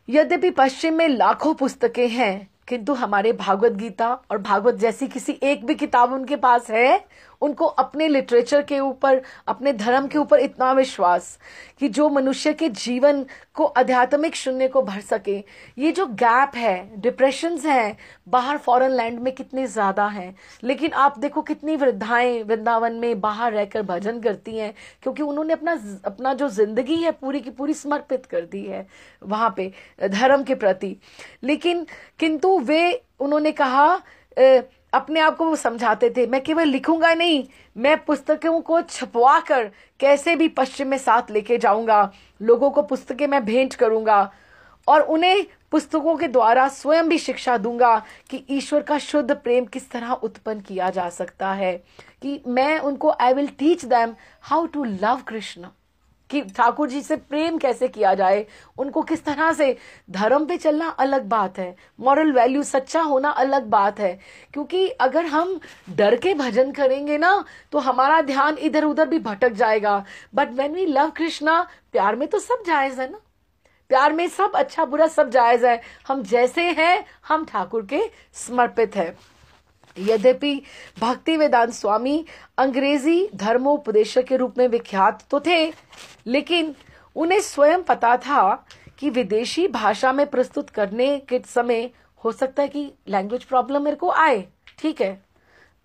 यद्यपि पश्चिम में लाखों पुस्तकें हैं, किंतु हमारे भागवत गीता और भागवत जैसी किसी एक भी किताब उनके पास है। उनको अपने लिटरेचर के ऊपर, अपने धर्म के ऊपर इतना विश्वास कि जो मनुष्य के जीवन को आध्यात्मिक शून्य को भर सके। ये जो गैप है, डिप्रेशंस हैं बाहर फॉरेन लैंड में कितने ज्यादा हैं, लेकिन आप देखो कितनी वृद्धाएं वृंदावन में बाहर रहकर भजन करती हैं, क्योंकि उन्होंने अपना जो जिंदगी है पूरी की पूरी समर्पित कर दी है वहां पे धर्म के प्रति। लेकिन किंतु उन्होंने कहा, अपने आप को वो समझाते थे, मैं केवल लिखूंगा नहीं, मैं पुस्तकों को छपवा कर कैसे भी पश्चिम में साथ लेके जाऊंगा, लोगों को पुस्तकें मैं भेंट करूंगा और उन्हें पुस्तकों के द्वारा स्वयं भी शिक्षा दूंगा कि ईश्वर का शुद्ध प्रेम किस तरह उत्पन्न किया जा सकता है। कि मैं उनको I will teach them how to love Krishna, कि ठाकुर जी से प्रेम कैसे किया जाए, उनको किस तरह से धर्म पे चलना अलग बात है, मॉरल वैल्यू सच्चा होना अलग बात है। क्योंकि अगर हम डर के भजन करेंगे ना तो हमारा ध्यान इधर उधर भी भटक जाएगा। But when we love Krishna, प्यार में तो सब जायज है ना, प्यार में सब अच्छा बुरा सब जायज है। हम जैसे हैं, हम ठाकुर के समर्पित है। यद्यपि भक्ति वेदांत स्वामी अंग्रेजी धर्मोपदेशक के रूप में विख्यात तो थे, लेकिन उन्हें स्वयं पता था कि विदेशी भाषा में प्रस्तुत करने के समय हो सकता है कि लैंग्वेज प्रॉब्लम मेरे को आए। ठीक है,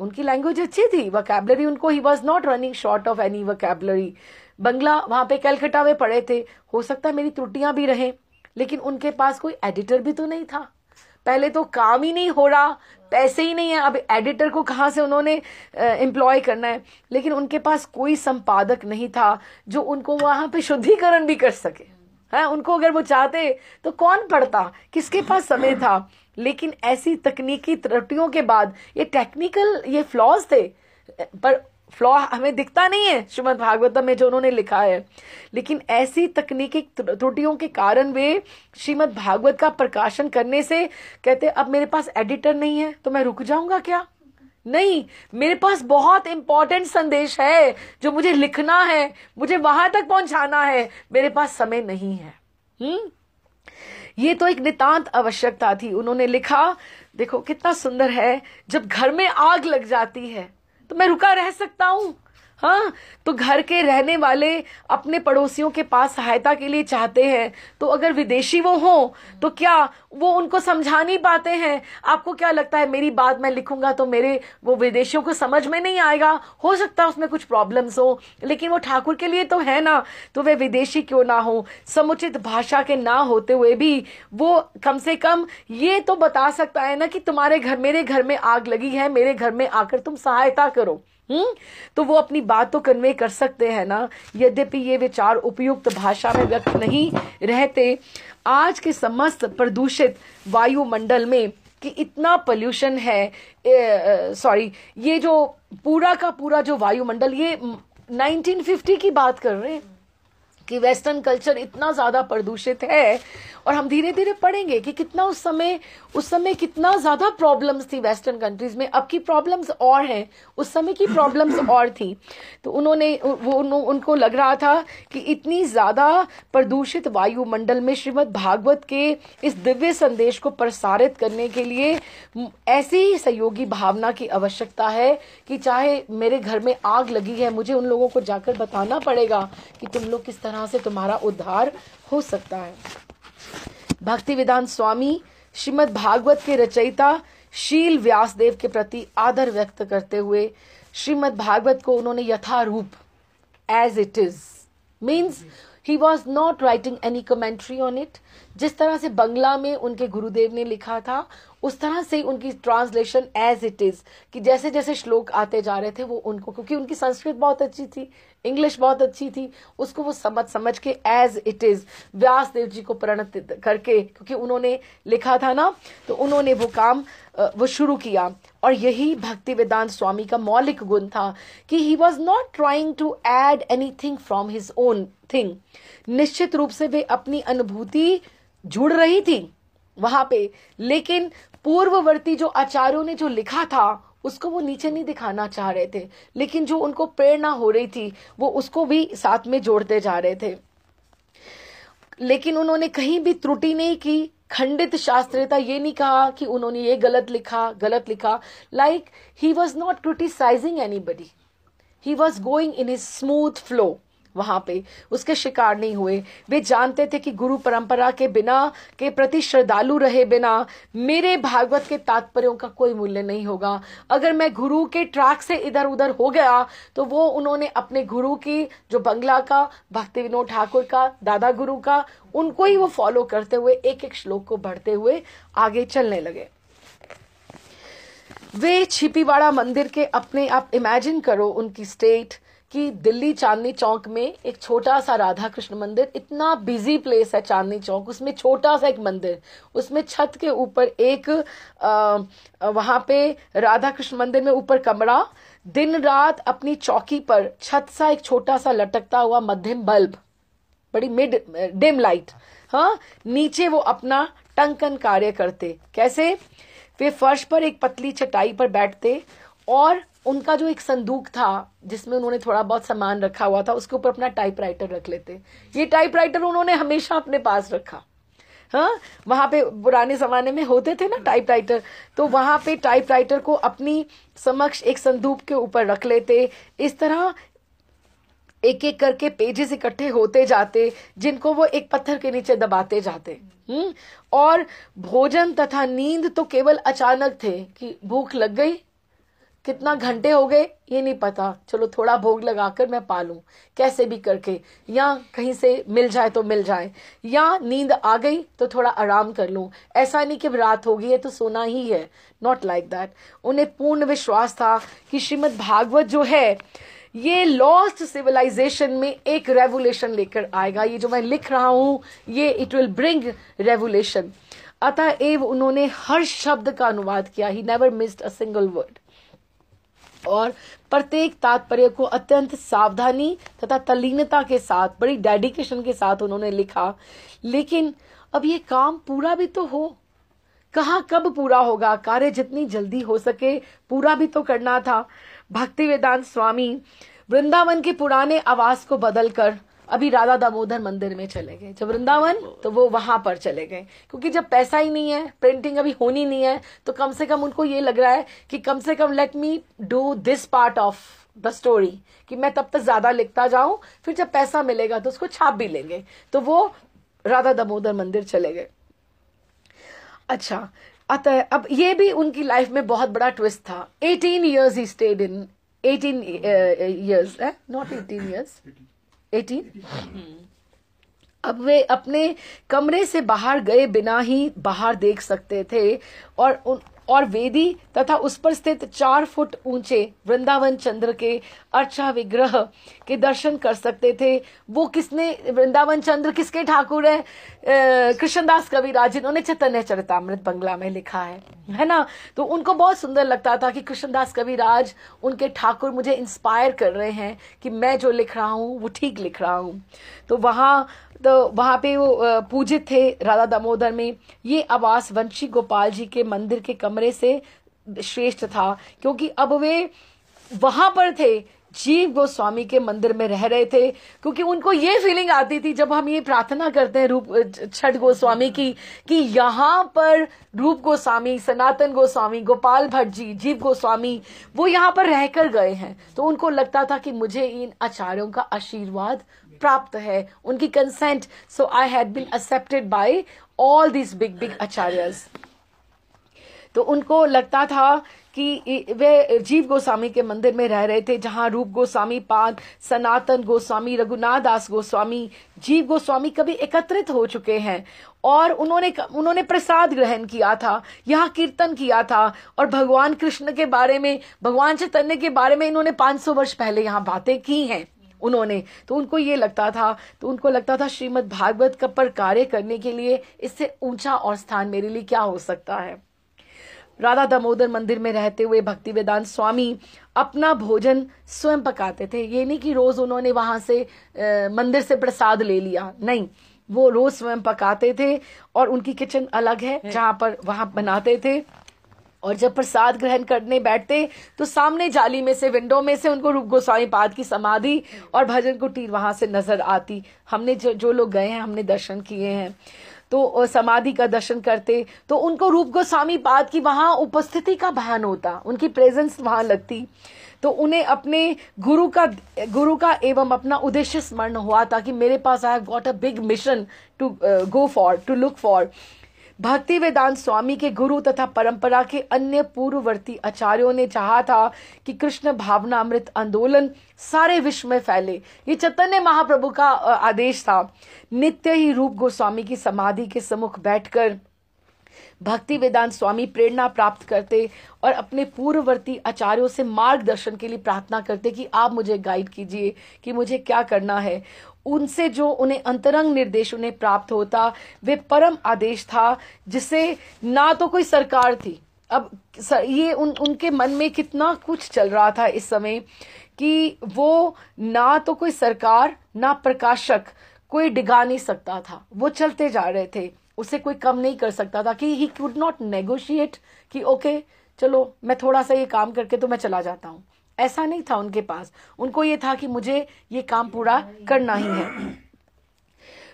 उनकी लैंग्वेज अच्छी थी, वोकैबुलरी उनको, he was not running short of any vocabulary. Bangla वहां पे कलकत्ता में पढ़े थे, हो सकता है मेरी त्रुटियां भी रहें, लेकिन उनके पास कोई एडिटर भी तो नहीं था। पहले तो काम ही नहीं हो रहा, पैसे ही नहीं है, अब एडिटर को कहाँ से उन्होंने एम्प्लॉय करना है। लेकिन उनके पास कोई संपादक नहीं था जो उनको वहां पे शुद्धिकरण भी कर सके। है, उनको अगर वो चाहते तो कौन पढ़ता, किसके पास समय था। लेकिन ऐसी तकनीकी त्रुटियों के बाद, ये टेक्निकल ये फ्लॉज थे, पर फ्लॉ हमें दिखता नहीं है श्रीमद् भागवतम में जो उन्होंने लिखा है, लेकिन ऐसी तकनीकी त्रुटियों के कारण वे श्रीमद् भागवत का प्रकाशन करने से कहते अब मेरे पास एडिटर नहीं है तो मैं रुक जाऊंगा क्या? नहीं, मेरे पास बहुत इंपॉर्टेंट संदेश है जो मुझे लिखना है, मुझे वहां तक पहुंचाना है, मेरे पास समय नहीं है। ये तो एक नितांत आवश्यकता थी। उन्होंने लिखा, देखो कितना सुंदर है, जब घर में आग लग जाती है तो मैं रुका रह सकता हूं। हाँ, तो घर के रहने वाले अपने पड़ोसियों के पास सहायता के लिए चाहते हैं, तो अगर विदेशी वो हो तो क्या वो उनको समझा नहीं पाते हैं? आपको क्या लगता है मेरी बात मैं लिखूंगा तो मेरे वो विदेशियों को समझ में नहीं आएगा? हो सकता है उसमें कुछ प्रॉब्लम्स हो, लेकिन वो ठाकुर के लिए तो है ना, तो वे विदेशी क्यों ना हो, समुचित भाषा के ना होते हुए भी वो कम से कम ये तो बता सकता है ना कि तुम्हारे घर, मेरे घर में आग लगी है, मेरे घर में आकर तुम सहायता करो। तो वो अपनी बात तो कन्वे कर सकते हैं ना। यद्यपि ये विचार उपयुक्त भाषा में व्यक्त नहीं रहते। आज के समस्त प्रदूषित वायुमंडल में कि इतना पोल्यूशन है, ये जो पूरा का पूरा जो वायुमंडल, ये 1950 की बात कर रहे हैं कि वेस्टर्न कल्चर इतना ज्यादा प्रदूषित है। और हम धीरे धीरे पढ़ेंगे कि कितना उस समय कितना ज्यादा प्रॉब्लम्स थी वेस्टर्न कंट्रीज में। अब की प्रॉब्लम्स और हैं, उस समय की प्रॉब्लम्स और थी। तो उनको लग रहा था कि इतनी ज्यादा प्रदूषित वायुमंडल में श्रीमद् भागवत के इस दिव्य संदेश को प्रसारित करने के लिए ऐसी सहयोगी भावना की आवश्यकता है कि चाहे मेरे घर में आग लगी है, मुझे उन लोगों को जाकर बताना पड़ेगा कि तुम लोग किस तरह से तुम्हारा उद्धार हो सकता है। भक्ति वेदांत स्वामी श्रीमद् भागवत के रचयिता शील व्यासदेव के प्रति आदर व्यक्त करते हुए श्रीमद् भागवत को उन्होंने यथारूप, as it is, means he was not writing any commentary on it. जिस तरह से बंगला में उनके गुरुदेव ने लिखा था उस तरह से उनकी ट्रांसलेशन एज इट इज, कि जैसे जैसे श्लोक आते जा रहे थे वो उनको, क्योंकि उनकी संस्कृत बहुत अच्छी थी, इंग्लिश बहुत अच्छी थी, उसको वो समझ के एज इट इज व्यासदेव जी को प्रणत करके, क्योंकि उन्होंने लिखा था ना, तो उन्होंने वो काम वो शुरू किया। और यही भक्ति वेदांत स्वामी का मौलिक गुण था कि he was not trying to add anything from his own thing. निश्चित रूप से वे अपनी अनुभूति जुड़ रही थी वहां पे, लेकिन पूर्ववर्ती जो आचार्यों ने जो लिखा था उसको वो नीचे नहीं दिखाना चाह रहे थे, लेकिन जो उनको प्रेरणा हो रही थी वो उसको भी साथ में जोड़ते जा रहे थे। लेकिन उन्होंने कहीं भी त्रुटि नहीं की, खंडित शास्त्रीयता, ये नहीं कहा कि उन्होंने ये गलत लिखा. Like he was not criticising anybody, he was going in his smooth flow. वहां पे उसके शिकार नहीं हुए. वे जानते थे कि गुरु परंपरा के बिना, के प्रति श्रद्धालु रहे बिना मेरे भागवत के तात्पर्यों का कोई मूल्य नहीं होगा. अगर मैं गुरु के ट्रैक से इधर उधर हो गया तो वो उन्होंने अपने गुरु की, जो बंगला का, भक्ति विनोद ठाकुर का, दादा गुरु का, उनको ही वो फॉलो करते हुए एक एक श्लोक को बढ़ते हुए आगे चलने लगे. वे छिपीवाड़ा मंदिर के अपने, आप इमेजिन करो उनकी स्टेट कि दिल्ली चांदनी चौक में एक छोटा सा राधा कृष्ण मंदिर, इतना बिजी प्लेस है चांदनी चौक, उसमें छोटा सा एक मंदिर, उसमें छत के ऊपर एक वहां पे राधा कृष्ण मंदिर में ऊपर कमरा, दिन रात अपनी चौकी पर छत सा एक छोटा सा लटकता हुआ मध्यम बल्ब, बड़ी मिड डिम लाइट. हाँ, नीचे वो अपना टंकन कार्य करते. कैसे? वे फर्श पर एक पतली चटाई पर बैठते और उनका जो एक संदूक था जिसमें उन्होंने थोड़ा बहुत सामान रखा हुआ था, उसके ऊपर अपना टाइपराइटर रख लेते. ये टाइपराइटर उन्होंने हमेशा अपने पास रखा. हाँ, वहां पे पुराने जमाने में होते थे ना टाइपराइटर, तो वहां पे टाइपराइटर को अपनी समक्ष एक संदूक के ऊपर रख लेते. इस तरह एक एक करके पेजेस इकट्ठे होते जाते, जिनको वो एक पत्थर के नीचे दबाते जाते. और भोजन तथा नींद तो केवल अचानक थे कि भूख लग गई, कितना घंटे हो गए ये नहीं पता, चलो थोड़ा भोग लगाकर मैं पालूं कैसे भी करके, या कहीं से मिल जाए तो मिल जाए, या नींद आ गई तो थोड़ा आराम कर लूं. ऐसा नहीं कि रात हो गई है तो सोना ही है, नॉट लाइक दैट. उन्हें पूर्ण विश्वास था कि श्रीमद् भागवत जो है ये लॉस्ट सिविलाइजेशन में एक रेवोल्यूशन लेकर आएगा. ये जो मैं लिख रहा हूं ये इट विल ब्रिंग रेवोल्यूशन. अतएव उन्होंने हर शब्द का अनुवाद किया. He never missed a single word. और प्रत्येक तात्पर्य को अत्यंत सावधानी तथा तल्लीनता के साथ, बड़ी डेडिकेशन के साथ उन्होंने लिखा. लेकिन अब ये काम पूरा भी तो हो, कहाँ कब पूरा होगा? कार्य जितनी जल्दी हो सके पूरा भी तो करना था. भक्ति वेदांत स्वामी वृंदावन के पुराने आवास को बदलकर अभी राधा दामोदर मंदिर में चले गए. जब वृंदावन तो वो वहां पर चले गए, क्योंकि जब पैसा ही नहीं है, प्रिंटिंग अभी होनी नहीं है, तो कम से कम उनको ये लग रहा है कि कम से कम let me do this part of the story, कि मैं तब तक ज्यादा लिखता जाऊं, फिर जब पैसा मिलेगा तो उसको छाप भी लेंगे. तो वो राधा दामोदर मंदिर चले गए. अच्छा, अतः अब ये भी उनकी लाइफ में बहुत बड़ा ट्विस्ट था. 18 years he stayed in, 18 years, not 18 years, 18. अब वे अपने कमरे से बाहर गए बिना ही बाहर देख सकते थे और वेदी तथा उस पर स्थित 4 फुट ऊंचे वृंदावन चंद्र के अर्चा विग्रह के दर्शन कर सकते थे. वो किसने, वृंदावन चंद्र किसके ठाकुर है? कृष्णदास कविराज, जिन्होंने चैतन्य चरितामृत बंगला में लिखा है ना. तो उनको बहुत सुंदर लगता था कि कृष्णदास कविराज उनके ठाकुर मुझे इंस्पायर कर रहे हैं कि मैं जो लिख रहा हूँ वो ठीक लिख रहा हूँ. तो वहां पे वो पूजित थे राधा दामोदर में. ये आवास वंशी गोपाल जी के मंदिर के कमरे से श्रेष्ठ था, क्योंकि अब वे वहां पर थे, जीव गोस्वामी के मंदिर में रह रहे थे. क्योंकि उनको ये फीलिंग आती थी जब हम ये प्रार्थना करते हैं रूप छठ गोस्वामी की, कि यहाँ पर रूप गोस्वामी, सनातन गोस्वामी, गोपाल भट्ट जी, जीव गोस्वामी वो यहाँ पर रहकर गए हैं. तो उनको लगता था कि मुझे इन आचार्यों का आशीर्वाद प्राप्त है, उनकी consent. So I had been accepted by all these big acharyas. तो उनको लगता था कि वे जीव गोस्वामी के मंदिर में रह रहे थे, जहां रूप गोस्वामी पाद, सनातन गोस्वामी, रघुनाथ दास गोस्वामी, जीव गोस्वामी कभी एकत्रित हो चुके हैं और उन्होंने प्रसाद ग्रहण किया था, यहाँ कीर्तन किया था और भगवान कृष्ण के बारे में, भगवान चैतन्य के बारे में इन्होंने 500 वर्ष पहले यहाँ बातें की हैं उन्होंने. तो उनको ये लगता था श्रीमद् भागवत का पर कार्य करने के लिए इससे ऊंचा और स्थान मेरे लिए क्या हो सकता है. राधा दामोदर मंदिर में रहते हुए भक्ति वेदांत स्वामी अपना भोजन स्वयं पकाते थे. ये नहीं कि रोज उन्होंने वहां से मंदिर से प्रसाद ले लिया, नहीं, वो रोज स्वयं पकाते थे और उनकी किचन अलग है जहां पर वहां बनाते थे. और जब प्रसाद ग्रहण करने बैठते तो सामने जाली में से, विंडो में से उनको रूप गोस्वामी पाद की समाधि और भजन कुटीर वहां से नजर आती। हमने जो लोग गए हैं, हमने दर्शन किए हैं, तो समाधि का दर्शन करते तो उनको रूप गोस्वामी पाद की वहां उपस्थिति का भान होता, उनकी प्रेजेंस वहां लगती। तो उन्हें अपने गुरु का एवं अपना उद्देश्य स्मरण हुआ था कि मेरे पास I have got a big mission to go for, to look for. Bhakti Vedanta स्वामी के गुरु तथा परंपरा के अन्य पूर्ववर्ती आचार्यों ने चाहा था कि कृष्ण भावना अमृत आंदोलन सारे विश्व में फैले। ये चैतन्य महाप्रभु का आदेश था। नित्य ही रूप गोस्वामी की समाधि के सम्मुख बैठकर भक्ति वेदांत स्वामी प्रेरणा प्राप्त करते और अपने पूर्ववर्ती आचार्यों से मार्गदर्शन के लिए प्रार्थना करते कि आप मुझे गाइड कीजिए कि मुझे क्या करना है। उनसे जो उन्हें अंतरंग निर्देश उन्हें प्राप्त होता, वे परम आदेश था, जिसे ना तो कोई सरकार थी। अब ये उनके मन में कितना कुछ चल रहा था इस समय कि वो ना तो कोई सरकार, ना प्रकाशक, कोई डिगा नहीं सकता था। वो चलते जा रहे थे, उसे कोई कम नहीं कर सकता था कि ही कुड नॉट नेगोशिएट कि ओके चलो मैं थोड़ा सा ये काम करके तो मैं चला जाता हूं। ऐसा नहीं था उनके पास। उनको ये था कि मुझे ये काम पूरा करना ही है।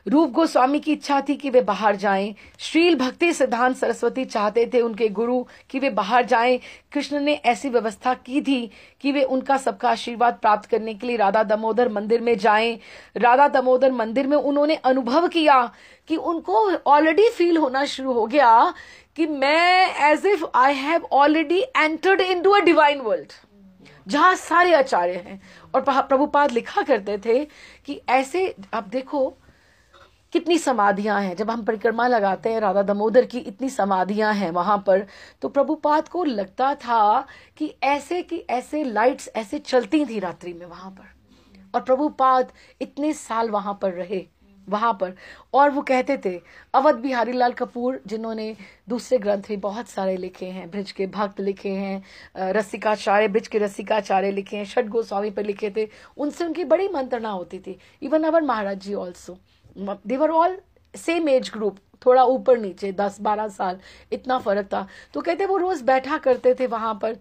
रूप गोस्वामी की इच्छा थी कि वे बाहर जाएं। श्रील भक्ति सिद्धांत सरस्वती चाहते थे उनके गुरु कि वे बाहर जाएं। कृष्ण ने ऐसी व्यवस्था की थी कि वे उनका सबका आशीर्वाद प्राप्त करने के लिए राधा दामोदर मंदिर में जाएं। राधा दामोदर मंदिर में उन्होंने अनुभव किया कि उनको ऑलरेडी फील होना शुरू हो गया कि मैं as if I have already entered into a divine world, जहां सारे आचार्य हैं। और प्रभुपाद लिखा करते थे कि ऐसे, आप देखो कितनी समाधियां हैं। जब हम परिक्रमा लगाते हैं राधा दामोदर की, इतनी समाधियां हैं वहां पर। तो प्रभुपाद को लगता था कि ऐसे लाइट्स ऐसे चलती थी रात्रि में वहां पर। और प्रभुपाद इतने साल वहां पर रहे वहां पर। और वो कहते थे, अवध बिहारी लाल कपूर जिन्होंने दूसरे ग्रंथ भी बहुत सारे लिखे हैं, ब्रिज के भक्त लिखे हैं, रसिकाचार्य, ब्रिज के रसिकाचार्य लिखे हैं, षट गोस्वामी पर लिखे थे, उनसे उनकी बड़ी मंत्रणा होती थी। Even our Maharaj ji also, they were all same age group, थोड़ा ऊपर नीचे 10-12 साल इतना फर्क था। तो कहते वो रोज बैठा करते थे वहां पर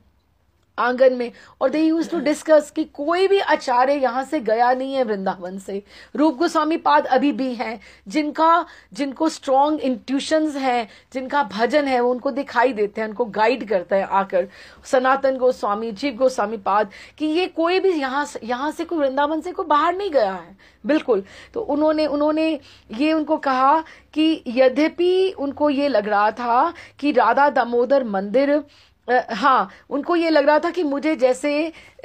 आंगन में, और दे यूज टू डिस्कस कि कोई भी आचार्य यहाँ से गया नहीं है वृंदावन से। रूप गोस्वामी पाद अभी भी हैं, जिनको स्ट्रॉन्ग इंट्यूशंस हैं, जिनका भजन है वो उनको दिखाई देते हैं, उनको गाइड करते हैं आकर। सनातन गोस्वामी, जीव गोस्वामी पाद, कि ये कोई भी यहाँ से कोई वृंदावन से कोई बाहर नहीं गया है बिल्कुल। तो उन्होंने ये उनको कहा कि यद्यपि उनको ये लग रहा था कि राधा दामोदर मंदिर, हाँ उनको ये लग रहा था कि मुझे जैसे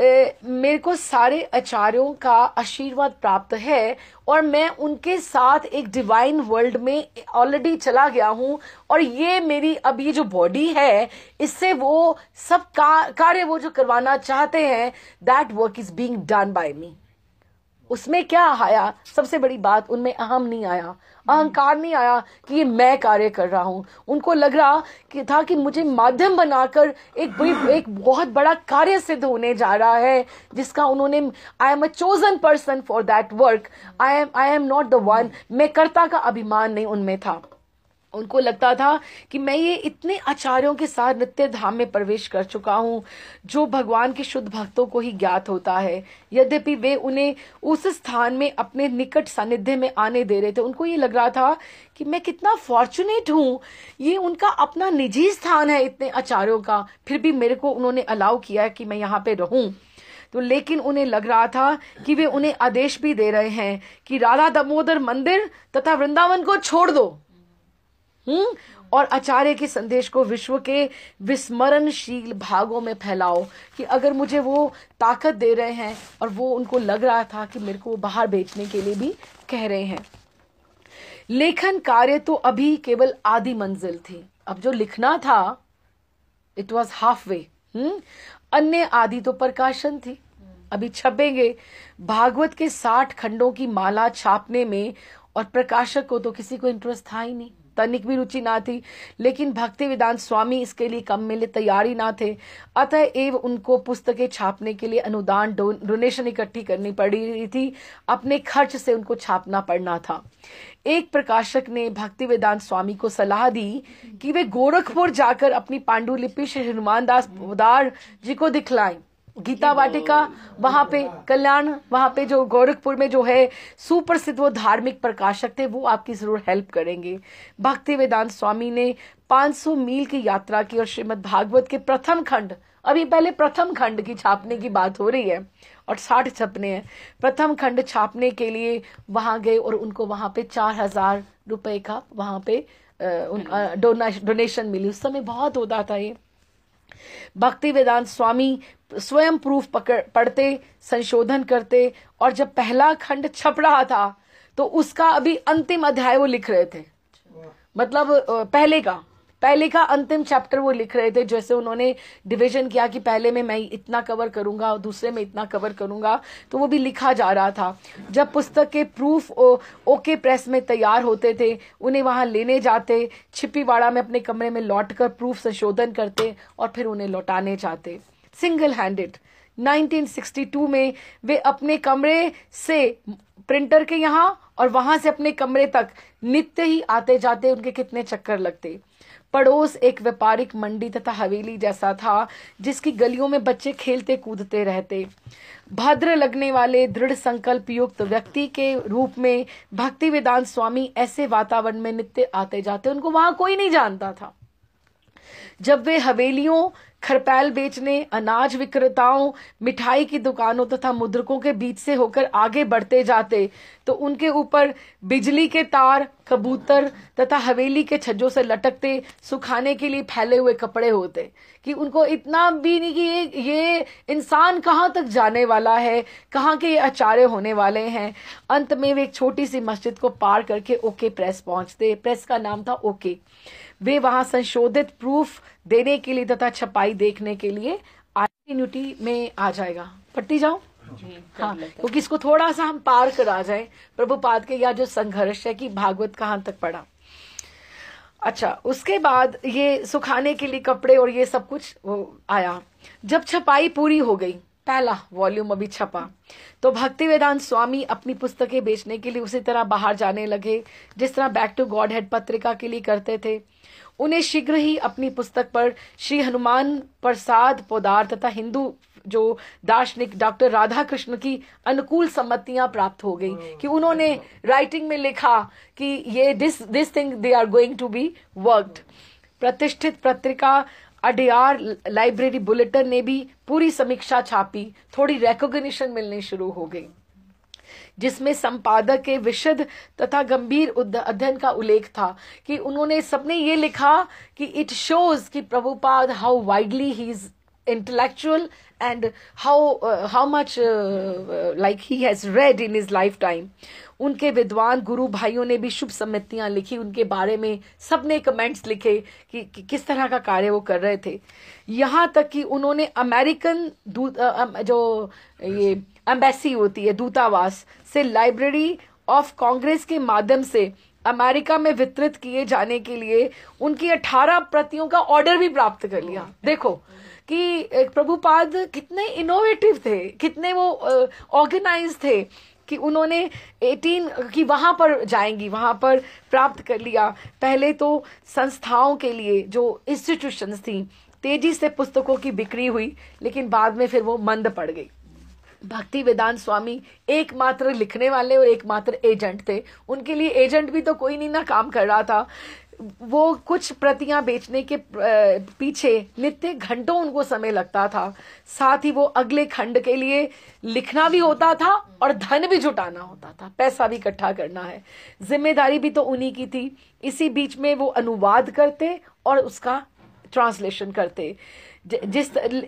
मेरे को सारे आचार्यों का आशीर्वाद प्राप्त है और मैं उनके साथ एक डिवाइन वर्ल्ड में ऑलरेडी चला गया हूं, और ये मेरी अब ये जो बॉडी है इससे वो सब कार्य वो जो करवाना चाहते हैं, that work is being done by me. उसमें क्या आया, सबसे बड़ी बात उनमें अहम नहीं आया, अहंकार नहीं आया कि ये मैं कार्य कर रहा हूं। उनको लग रहा कि था कि मुझे माध्यम बनाकर एक बहुत बड़ा कार्य सिद्ध होने जा रहा है, जिसका उन्होंने, I am a chosen person for that work, I am not the one. मैं कर्ता का अभिमान नहीं उनमें था। उनको लगता था कि मैं ये इतने आचार्यों के साथ नित्य धाम में प्रवेश कर चुका हूं, जो भगवान के शुद्ध भक्तों को ही ज्ञात होता है। यद्यपि वे उन्हें उस स्थान में अपने निकट सानिध्य में आने दे रहे थे, उनको ये लग रहा था कि मैं कितना फॉर्चुनेट हूं, ये उनका अपना निजी स्थान है इतने आचार्यों का, फिर भी मेरे को उन्होंने अलाउ किया है कि मैं यहाँ पे रहूं। तो लेकिन उन्हें लग रहा था कि वे उन्हें आदेश भी दे रहे हैं कि राधा दामोदर मंदिर तथा वृंदावन को छोड़ दो, और आचार्य के संदेश को विश्व के विस्मरणशील भागों में फैलाओ। कि अगर मुझे वो ताकत दे रहे हैं, और वो उनको लग रहा था कि मेरे को वो बाहर भेजने के लिए भी कह रहे हैं। लेखन कार्य तो अभी केवल आधी मंजिल थी, अब जो लिखना था इट वॉज हाफ वे, अन्य आधी तो प्रकाशन थी, अभी छपेंगे। भागवत के 60 खंडों की माला छापने में और प्रकाशक को तो किसी को इंटरेस्ट था ही नहीं। तनिक भी रुचि ना थी, लेकिन भक्ति वेदांत स्वामी इसके लिए कम में तैयारी ना थे। अतएव उनको पुस्तकें छापने के लिए अनुदान डोनेशन इकट्ठी करनी पड़ी रही थी, अपने खर्च से उनको छापना पड़ना था। एक प्रकाशक ने भक्ति वेदांत स्वामी को सलाह दी कि वे गोरखपुर जाकर अपनी पांडुलिपि श्री हनुमान दास पोदार जी को दिखलाएं। गीता वाटिका वहां पे कल्याण, वहां पे जो गोरखपुर में जो है सुप्रसिद्ध वो धार्मिक प्रकाशक थे, वो आपकी जरूर हेल्प करेंगे। भक्ति वेदांत स्वामी ने 500 मील की यात्रा की और श्रीमद् भागवत के प्रथम खंड, अभी पहले प्रथम खंड की छापने की बात हो रही है और 60 छपने हैं, प्रथम खंड छापने के लिए वहां गए और उनको वहां पे 4000 रुपए का वहां पे डोनेशन मिली। उस समय बहुत होता था ये। भक्ति वेदांत स्वामी स्वयं प्रूफ पढ़ते, संशोधन करते, और जब पहला खंड छप रहा था तो उसका अभी अंतिम अध्याय वो लिख रहे थे। मतलब पहले का अंतिम चैप्टर वो लिख रहे थे। जैसे उन्होंने डिवीजन किया कि पहले में मैं इतना कवर करूंगा और दूसरे में इतना कवर करूंगा, तो वो भी लिखा जा रहा था। जब पुस्तक के प्रूफ ओके प्रेस में तैयार होते थे, उन्हें वहां लेने जाते, छिपीवाड़ा में अपने कमरे में लौटकर प्रूफ संशोधन करते और फिर उन्हें लौटाने जाते सिंगल हैंडेड। 1962 में वे अपने कमरे से प्रिंटर के यहाँ और वहां से अपने कमरे तक नित्य ही आते जाते। उनके कितने चक्कर लगते। पड़ोस एक व्यापारिक मंडी तथा हवेली जैसा था, जिसकी गलियों में बच्चे खेलते कूदते रहते। भद्र लगने वाले दृढ़ संकल्प युक्त व्यक्ति के रूप में भक्ति वेदांत स्वामी ऐसे वातावरण में नित्य आते जाते। उनको वहां कोई नहीं जानता था। जब वे हवेलियों, खरपैल बेचने, अनाज विक्रेताओं, मिठाई की दुकानों तथा मुद्रकों के बीच से होकर आगे बढ़ते जाते, तो उनके ऊपर बिजली के तार, कबूतर तथा हवेली के छज्जों से लटकते सुखाने के लिए फैले हुए कपड़े होते कि उनको इतना भी नहीं कि ये इंसान कहाँ तक जाने वाला है, कहाँ के ये आचार्य होने वाले हैं। अंत में वे एक छोटी सी मस्जिद को पार करके ओके प्रेस पहुंचते। प्रेस का नाम था ओके। वे वहां संशोधित प्रूफ देने के लिए तथा छपाई देखने के लिए यूनिटी में आ जाएगा। पट्टी जाओ। हाँ, क्योंकि इसको थोड़ा सा हम पार करा जाए प्रभुपाद के या जो संघर्ष है कि भागवत कहाँ तक पढ़ा। अच्छा, उसके बाद ये सुखाने के लिए कपड़े और ये सब कुछ वो आया। जब छपाई पूरी हो गई, पहला वॉल्यूम अभी छपा, तो भक्ति वेदांत स्वामी अपनी पुस्तकें बेचने के लिए उसी तरह बाहर जाने लगे जिस तरह बैक टू गॉड हेड पत्रिका के लिए करते थे। उन्हें शीघ्र ही अपनी पुस्तक पर श्री हनुमान प्रसाद पोदार तथा हिंदू जो दार्शनिक डॉक्टर राधा कृष्ण की अनुकूल सम्मतियां प्राप्त हो गई कि उन्होंने राइटिंग में लिखा कि ये this thing they are going to be worked. प्रतिष्ठित पत्रिका अडियार लाइब्रेरी बुलेटिन ने भी पूरी समीक्षा छापी। थोड़ी रिकॉग्निशन मिलनी शुरू हो गई, जिसमें संपादक के विशद तथा गंभीर अध्ययन का उल्लेख था कि उन्होंने सबने ये लिखा कि इट शोज कि Prabhupada how widely he is intellectual and how much like he has read in his lifetime। उनके विद्वान गुरु भाइयों ने भी शुभ सम्मतियां लिखी उनके बारे में। सबने कमेंट्स लिखे कि किस तरह का कार्य वो कर रहे थे। यहाँ तक कि उन्होंने अमेरिकन जो ये एम्बेसी होती है, दूतावास से लाइब्रेरी ऑफ कांग्रेस के माध्यम से अमेरिका में वितरित किए जाने के लिए उनकी 18 प्रतियों का ऑर्डर भी प्राप्त कर लिया। देखो कि प्रभुपाद कितने इनोवेटिव थे, कितने वो ऑर्गेनाइज थे कि उन्होंने 18 की वहां पर जाएंगी, वहां पर प्राप्त कर लिया। पहले तो संस्थाओं के लिए जो इंस्टीट्यूशंस थी, तेजी से पुस्तकों की बिक्री हुई, लेकिन बाद में फिर वो मंद पड़ गई। भक्ति वेदांत स्वामी एकमात्र लिखने वाले और एकमात्र एजेंट थे। उनके लिए एजेंट भी तो कोई नहीं ना काम कर रहा था। वो कुछ प्रतियां बेचने के पीछे नित्य घंटों उनको समय लगता था। साथ ही वो अगले खंड के लिए लिखना भी होता था और धन भी जुटाना होता था, पैसा भी इकट्ठा करना है। जिम्मेदारी भी तो उन्हीं की थी। इसी बीच में वो अनुवाद करते और उसका ट्रांसलेशन करते,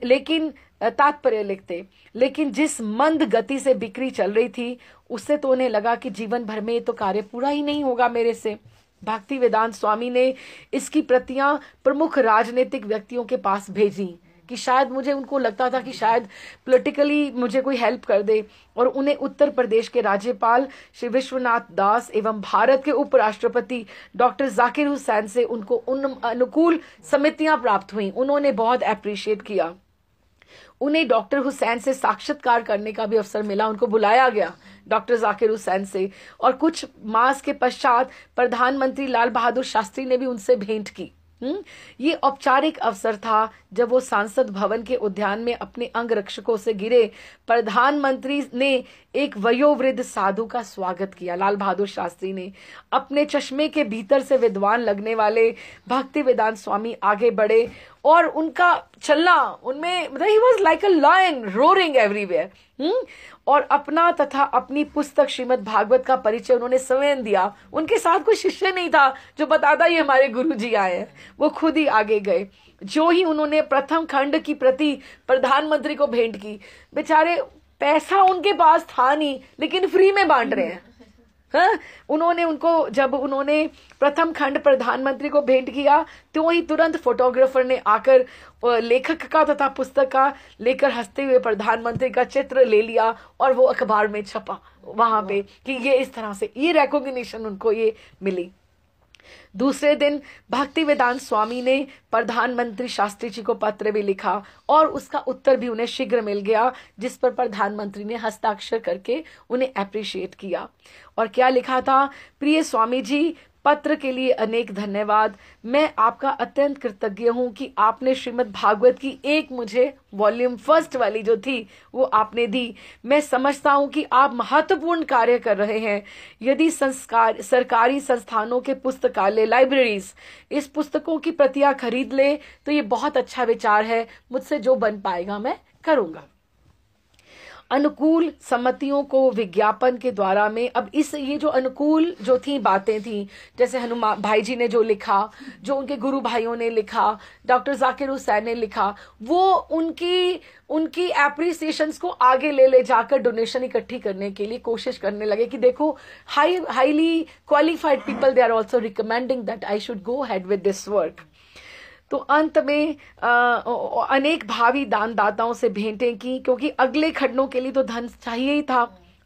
लेकिन तात्पर्य लिखते। लेकिन जिस मंद गति से बिक्री चल रही थी, उससे तो उन्हें लगा कि जीवन भर में तो कार्य पूरा ही नहीं होगा मेरे से। भक्ति वेदांत स्वामी ने इसकी प्रतियां प्रमुख राजनीतिक व्यक्तियों के पास भेजी, कि शायद मुझे, उनको लगता था कि शायद पॉलिटिकली मुझे कोई हेल्प कर दे, और उन्हें उत्तर प्रदेश के राज्यपाल श्री विश्वनाथ दास एवं भारत के उपराष्ट्रपति डॉक्टर जाकिर हुसैन से उनको उन अनुकूल समितियां प्राप्त हुई। उन्होंने बहुत अप्रिशिएट किया। उन्हें डॉक्टर हुसैन से साक्षात्कार करने का भी अवसर मिला, उनको बुलाया गया डॉक्टर जाकिर हुसैन से, और कुछ मास के पश्चात प्रधानमंत्री लाल बहादुर शास्त्री ने भी उनसे भेंट की। ये औपचारिक अवसर था जब वो सांसद भवन के उद्यान में अपने अंगरक्षकों से गिरे प्रधानमंत्री ने एक वयोवृद्ध साधु का स्वागत किया। लाल बहादुर शास्त्री ने अपने चश्मे के भीतर से विद्वान लगने वाले भक्ति वेदांत स्वामी आगे बढ़े, और उनका चलना उनमें, मतलब he was like a lion roaring everywhere, और अपना तथा अपनी पुस्तक श्रीमद् भागवत का परिचय उन्होंने स्वयं दिया। उनके साथ कोई शिष्य नहीं था जो बताता ये हमारे गुरु जी आए हैं, वो खुद ही आगे गए। जो ही उन्होंने प्रथम खंड की प्रति प्रधानमंत्री को भेंट की, बेचारे पैसा उनके पास था नहीं, लेकिन फ्री में बांट रहे हैं। हाँ, जब उन्होंने प्रथम खंड प्रधानमंत्री को भेंट किया, तो ही तुरंत फोटोग्राफर ने आकर लेखक का तथा पुस्तक का लेकर हंसते हुए प्रधानमंत्री का चित्र ले लिया, और वो अखबार में छपा वहां पे कि ये इस तरह से ये रिकॉग्निशन उनको ये मिली। दूसरे दिन भक्ति वेदांत स्वामी ने प्रधानमंत्री शास्त्री जी को पत्र भी लिखा, और उसका उत्तर भी उन्हें शीघ्र मिल गया, जिस पर प्रधानमंत्री ने हस्ताक्षर करके उन्हें अप्रिशिएट किया। और क्या लिखा था? प्रिय स्वामी जी, पत्र के लिए अनेक धन्यवाद। मैं आपका अत्यंत कृतज्ञ हूं कि आपने श्रीमद् भागवत की एक मुझे वॉल्यूम फर्स्ट वाली जो थी वो आपने दी। मैं समझता हूं कि आप महत्वपूर्ण कार्य कर रहे हैं। यदि सरकारी संस्थानों के पुस्तकालय लाइब्रेरीज इस पुस्तकों की प्रतियां खरीद ले तो ये बहुत अच्छा विचार है। मुझसे जो बन पाएगा मैं करूंगा। अनुकूल सम्मतियों को विज्ञापन के द्वारा में, अब ये जो अनुकूल जो थी बातें थी, जैसे हनुमान भाई जी ने जो लिखा, जो उनके गुरु भाइयों ने लिखा, डॉक्टर जाकिर हुसैन ने लिखा, वो उनकी एप्रिसिएशंस को आगे ले जाकर डोनेशन इकट्ठी करने के लिए कोशिश करने लगे कि देखो highly qualified people, they are also recommending that I should go head with this work. तो अंत में अनेक भावी दानदाताओं से भेंटें की, क्योंकि अगले खंडों के लिए तो धन चाहिए ही था।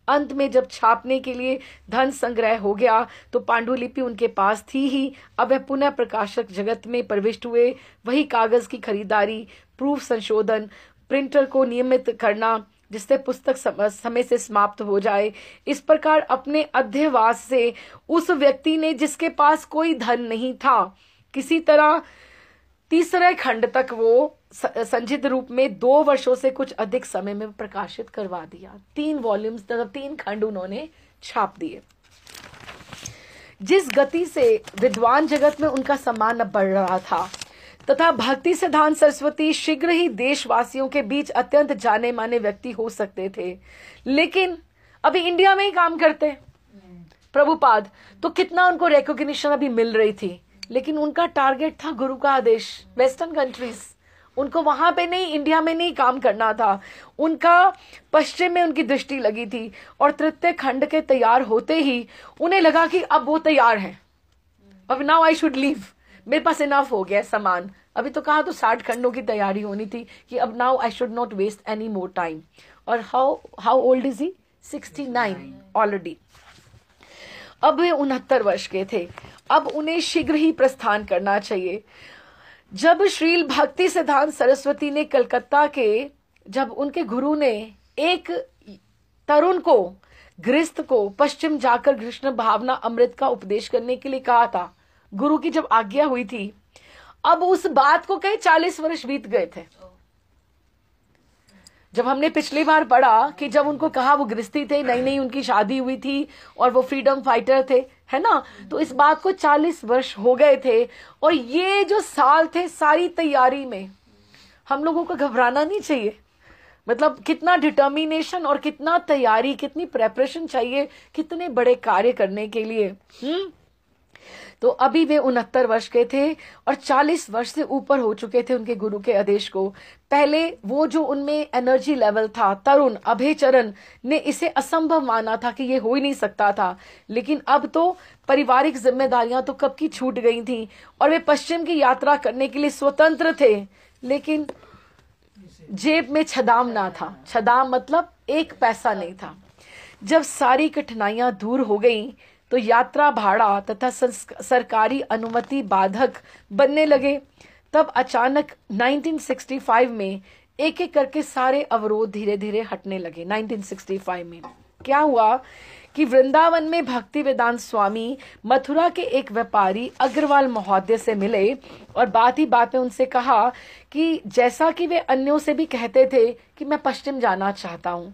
अंत में जब छापने के लिए धन संग्रह हो गया तो पांडुलिपि उनके पास थी ही। अब वह पुनः प्रकाशक जगत में प्रविष्ट हुए। वही कागज की खरीदारी, प्रूफ संशोधन, प्रिंटर को नियमित करना जिससे पुस्तक समय से समाप्त हो जाए। इस प्रकार अपने अध्यवास से उस व्यक्ति ने, जिसके पास कोई धन नहीं था, किसी तरह तीसरे खंड तक वो संचित रूप में 2 वर्षों से कुछ अधिक समय में प्रकाशित करवा दिया। 3 वॉल्यूम्स, 3 खंड उन्होंने छाप दिए। जिस गति से विद्वान जगत में उनका सम्मान बढ़ रहा था तथा भक्ति सिद्धांत सरस्वती शीघ्र ही देशवासियों के बीच अत्यंत जाने माने व्यक्ति हो सकते थे, लेकिन अभी इंडिया में ही काम करते प्रभुपाद, तो कितना उनको रिकॉग्निशन अभी मिल रही थी, लेकिन उनका टारगेट था गुरु का आदेश, वेस्टर्न कंट्रीज। उनको वहां पे नहीं, इंडिया में नहीं काम करना था। उनका पश्चिम में उनकी दृष्टि लगी थी, और तृतीय खंड के तैयार होते ही उन्हें लगा कि अब वो तैयार हैं, अब नाउ आई शुड लीव, मेरे पास इनफ हो गया सामान। अभी तो कहा तो 60 खंडों की तैयारी होनी थी कि अब now I should not waste any more time. और how old is he? 69 already. अब वे 69 वर्ष के थे। अब उन्हें शीघ्र ही प्रस्थान करना चाहिए। जब श्रील भक्ति सिद्धांत सरस्वती ने कलकत्ता के, जब उनके गुरु ने एक तरुण को, गृहस्थ को पश्चिम जाकर कृष्ण भावना अमृत का उपदेश करने के लिए कहा था, गुरु की जब आज्ञा हुई थी, अब उस बात को कई 40 वर्ष बीत गए थे। जब हमने पिछली बार पढ़ा कि जब उनको कहा, वो गृहस्थी थे, नई नई उनकी शादी हुई थी और वो फ्रीडम फाइटर थे, है ना, तो इस बात को 40 वर्ष हो गए थे। और ये जो साल थे सारी तैयारी में, हम लोगों को घबराना नहीं चाहिए। मतलब कितना डिटर्मिनेशन और कितना तैयारी, कितनी प्रेपरेशन चाहिए कितने बड़े कार्य करने के लिए। तो अभी वे 69 वर्ष के थे और 40 वर्ष से ऊपर हो चुके थे उनके गुरु के आदेश को। पहले वो जो उनमें एनर्जी लेवल था, तरुण अभयचरण ने इसे असंभव माना था कि ये हो ही नहीं सकता था, लेकिन अब तो पारिवारिक जिम्मेदारियां तो कब की छूट गई थी और वे पश्चिम की यात्रा करने के लिए स्वतंत्र थे। लेकिन जेब में छदाम ना था। छदाम मतलब एक पैसा नहीं था। जब सारी कठिनाइयां दूर हो गईं तो यात्रा भाड़ा तथा सरकारी अनुमति बाधक बनने लगे। तब अचानक 1965 में एक एक करके सारे अवरोध धीरे धीरे हटने लगे। 1965 में क्या हुआ कि वृंदावन में भक्ति वेदांत स्वामी मथुरा के एक व्यापारी अग्रवाल महोदय से मिले और बात ही बात में उनसे कहा कि जैसा कि वे अन्यों से भी कहते थे कि मैं पश्चिम जाना चाहता हूं।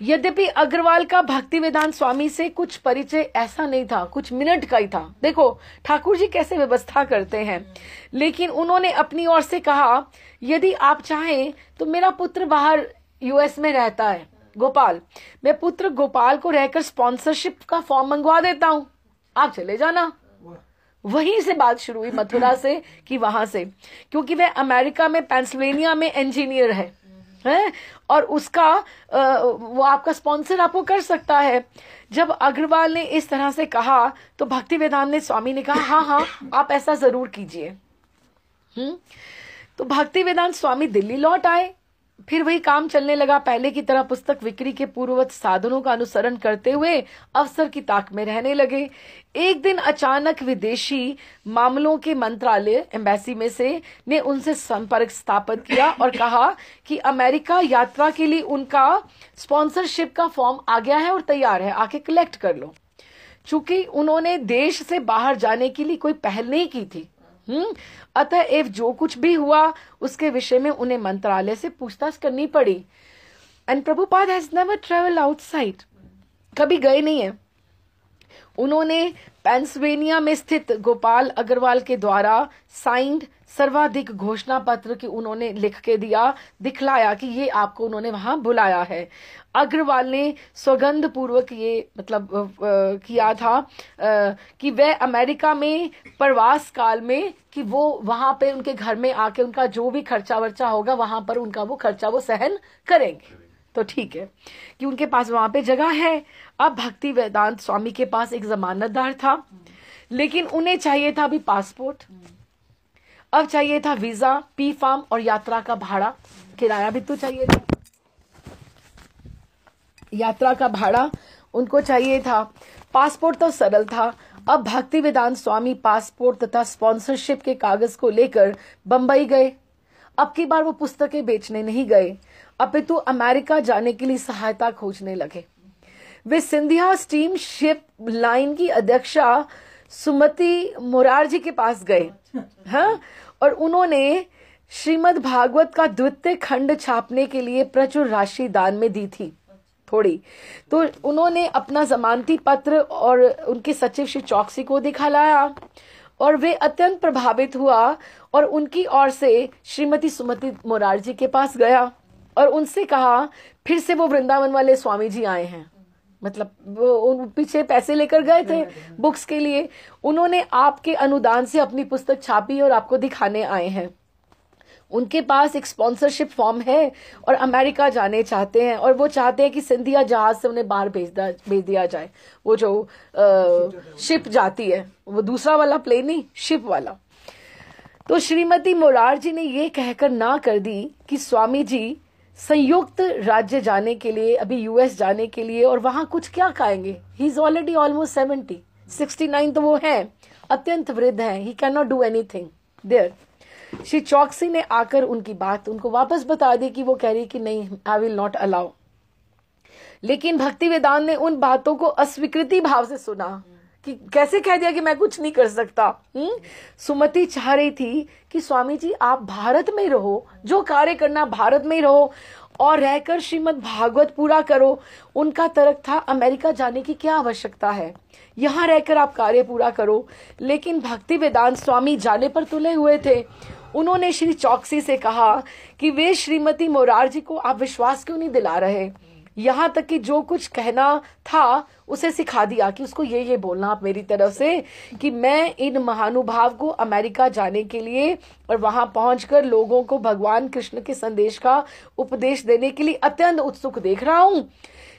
यद्यपि अग्रवाल का भक्ति वेदांत स्वामी से कुछ परिचय ऐसा नहीं था, कुछ मिनट का ही था। देखो ठाकुर जी कैसे व्यवस्था करते हैं। लेकिन उन्होंने अपनी ओर से कहा, यदि आप चाहें तो मेरा पुत्र बाहर यूएस में रहता है, गोपाल, मैं पुत्र गोपाल को रहकर स्पॉन्सरशिप का फॉर्म मंगवा देता हूं, आप चले जाना। वहीं से बात शुरू हुई, मथुरा से कि वहां से, क्योंकि वह अमेरिका में पेंसिल्वेनिया में इंजीनियर है और उसका वो आपका स्पॉन्सर आपको कर सकता है। जब अग्रवाल ने इस तरह से कहा तो भक्ति वेदांत ने स्वामी ने कहा हाँ हाँ आप ऐसा जरूर कीजिए। तो भक्ति वेदांत स्वामी दिल्ली लौट आए। फिर वही काम चलने लगा। पहले की तरह पुस्तक बिक्री के पूर्ववत साधनों का अनुसरण करते हुए अवसर की ताक में रहने लगे। एक दिन अचानक विदेशी मामलों के मंत्रालय एम्बेसी में से ने उनसे संपर्क स्थापित किया और कहा कि अमेरिका यात्रा के लिए उनका स्पॉन्सरशिप का फॉर्म आ गया है और तैयार है, आके कलेक्ट कर लो। चूंकि उन्होंने देश से बाहर जाने के लिए कोई पहल नहीं की थी, अतएव जो कुछ भी हुआ उसके विषय में उन्हें मंत्रालय से पूछताछ करनी पड़ी। And Prabhupada has never travel outside, कभी गए नहीं है। उन्होंने पेंसिल्वेनिया में स्थित गोपाल अग्रवाल के द्वारा साइंड सर्वाधिक घोषणा पत्र की उन्होंने लिख के दिखलाया कि ये आपको उन्होंने वहां बुलाया है। अग्रवाल ने सौगंध पूर्वक ये मतलब किया था कि वह अमेरिका में प्रवास काल में कि वो वहां पे उनके घर में आके उनका जो भी खर्चा वर्चा होगा वहां पर उनका वो खर्चा वो सहन करेंगे। तो ठीक है कि उनके पास वहां पे जगह है। अब भक्ति वेदांत स्वामी के पास एक जमानतदार था, लेकिन उन्हें चाहिए था अभी पासपोर्ट, अब चाहिए था वीजा, पी फार्म और यात्रा का भाड़ा, किराया भी तो चाहिए था। यात्रा का भाड़ा उनको चाहिए था, पासपोर्ट तो सरल था। अब भक्ति वेदांत स्वामी पासपोर्ट तथा स्पॉन्सरशिप के कागज को लेकर बंबई गए। अब की बार वो पुस्तकें बेचने नहीं गए, अपितु अमेरिका जाने के लिए सहायता खोजने लगे। वे सिंधिया स्टीम शिप लाइन की अध्यक्षा सुमति मोरारजी के पास गए, हाँ, और उन्होंने श्रीमद् भागवत का द्वितीय खंड छापने के लिए प्रचुर राशि दान में दी थी थोड़ी। तो उन्होंने अपना जमानती पत्र और उनके सचिव श्री चौकसी को दिखाया और वे अत्यंत प्रभावित हुआ और उनकी ओर से श्रीमती सुमति मोरारजी के पास गया और उनसे कहा, फिर से वो वृंदावन वाले स्वामी जी आए हैं, मतलब वो पीछे पैसे लेकर गए थे बुक्स के लिए, उन्होंने आपके अनुदान से अपनी पुस्तक छापी और आपको दिखाने आए हैं। उनके पास एक स्पॉन्सरशिप फॉर्म है और अमेरिका जाने चाहते हैं और वो चाहते हैं कि सिंधिया जहाज से उन्हें बाहर भेज दिया जाए। वो जो शिप जाती है वो दूसरा वाला प्लेन नहीं, शिप वाला। तो श्रीमती मोरारजी ने ये कहकर ना कर दी कि स्वामी जी संयुक्त राज्य जाने के लिए, अभी यूएस जाने के लिए, और वहां कुछ क्या खाएंगे। ही इज ऑलरेडी ऑलमोस्ट 69 तो वो है, अत्यंत वृद्ध है, he can not do anything there. Shri Choksi ने आकर उनकी बात उनको वापस बता दी कि वो कह रही कि नहीं, आई विल नॉट अलाउ। लेकिन भक्ति वेदांत ने उन बातों को अस्वीकृति भाव से सुना कि कैसे कह दिया कि मैं कुछ नहीं कर सकता। सुमति चाह रही थी कि स्वामी जी आप भारत में रहो, जो कार्य करना भारत में रहो और रहकर श्रीमद् भागवत पूरा करो। उनका तर्क था अमेरिका जाने की क्या आवश्यकता है, यहाँ रहकर आप कार्य पूरा करो। लेकिन भक्ति वेदांत स्वामी जाने पर तुले हुए थे। उन्होंने श्री चौकसी से कहा कि वे श्रीमती मोरारजी को आप विश्वास क्यों नहीं दिला रहे, यहाँ तक कि जो कुछ कहना था उसे सिखा दिया कि उसको ये बोलना आप मेरी तरफ से कि मैं इन महानुभाव को अमेरिका जाने के लिए और वहां पहुंचकर लोगों को भगवान कृष्ण के संदेश का उपदेश देने के लिए अत्यंत उत्सुक देख रहा हूं।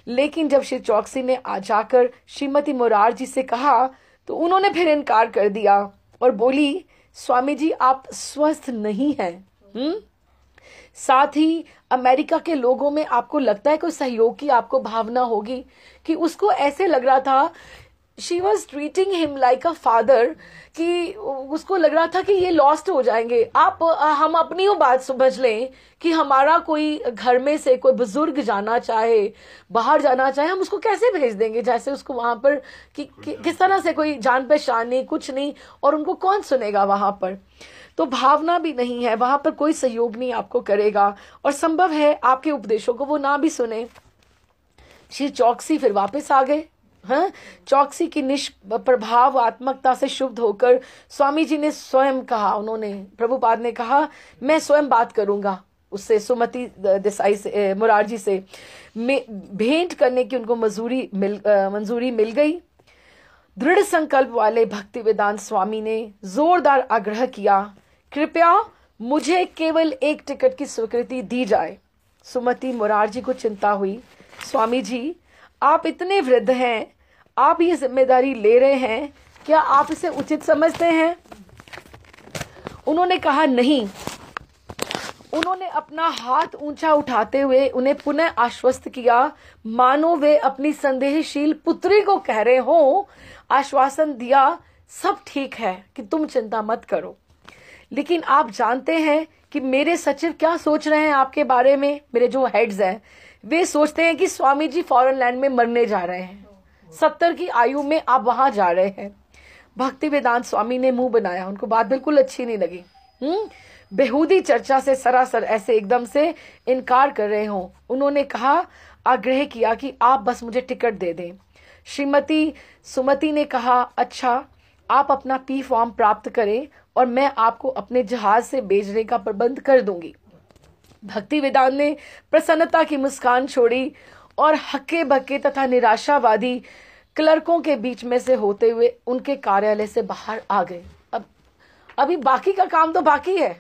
लेकिन जब श्री चौकसी ने जाकर श्रीमती मोरारजी से कहा तो उन्होंने फिर इनकार कर दिया और बोली, स्वामी जी आप स्वस्थ नहीं हैं। साथ ही अमेरिका के लोगों में आपको लगता है कोई सहयोग की आपको भावना होगी कि उसको ऐसे लग रहा था, she was treating him like a father, कि उसको लग रहा था कि ये लॉस्ट हो जाएंगे। हम अपनी वो बात समझ लें कि हमारा कोई घर में से कोई बुजुर्ग जाना चाहे, बाहर जाना चाहे, हम उसको कैसे भेज देंगे, जैसे उसको वहां पर किस तरह से कोई जान पहचान नहीं, कुछ नहीं, और उनको कौन सुनेगा वहां पर। तो भावना भी नहीं है वहां पर, कोई सहयोग नहीं आपको करेगा, और संभव है आपके उपदेशों को वो ना भी सुने। श्री चौकसी फिर वापस आ गए। हाँ, चौकसी की निष्प्रभावात्मकता से शुद्ध होकर स्वामी जी ने स्वयं कहा, उन्होंने, प्रभुपाद ने कहा, मैं स्वयं बात करूंगा उससे, सुमति देसाई से, मुरारजी से भेंट करने की उनको मंजूरी मिल गई। दृढ़ संकल्प वाले भक्ति वेदांत स्वामी ने जोरदार आग्रह किया, कृपया मुझे केवल एक टिकट की स्वीकृति दी जाए। सुमति मुरारजी को चिंता हुई, स्वामी जी आप इतने वृद्ध हैं, आप ये जिम्मेदारी ले रहे हैं, क्या आप इसे उचित समझते हैं? उन्होंने कहा नहीं। उन्होंने अपना हाथ ऊंचा उठाते हुए उन्हें पुनः आश्वस्त किया, मानो वे अपनी संदेहशील पुत्री को कह रहे हो। आश्वासन दिया, सब ठीक है कि तुम चिंता मत करो, लेकिन आप जानते हैं कि मेरे सचिव क्या सोच रहे हैं आपके बारे में। मेरे जो हेड्स हैं वे सोचते हैं कि स्वामी जी फॉरेन लैंड में मरने जा रहे हैं, 70 की आयु में आप वहां जा रहे हैं। भक्ति वेदांत स्वामी ने मुंह बनाया, उनको बात बिल्कुल अच्छी नहीं लगी। बेहूदी चर्चा से सरासर ऐसे एकदम से इनकार कर रहे हो। उन्होंने कहा, आग्रह किया कि आप बस मुझे टिकट दे दें। श्रीमती सुमति ने कहा, अच्छा आप अपना पी फॉर्म प्राप्त करें और मैं आपको अपने जहाज से भेजने का प्रबंध कर दूंगी। भक्ति वेदांत ने प्रसन्नता की मुस्कान छोड़ी और हक्के बक्के तथा निराशावादी क्लर्कों के बीच में से होते हुए उनके कार्यालय से बाहर आ गए। अब अभी बाकी का काम तो बाकी है,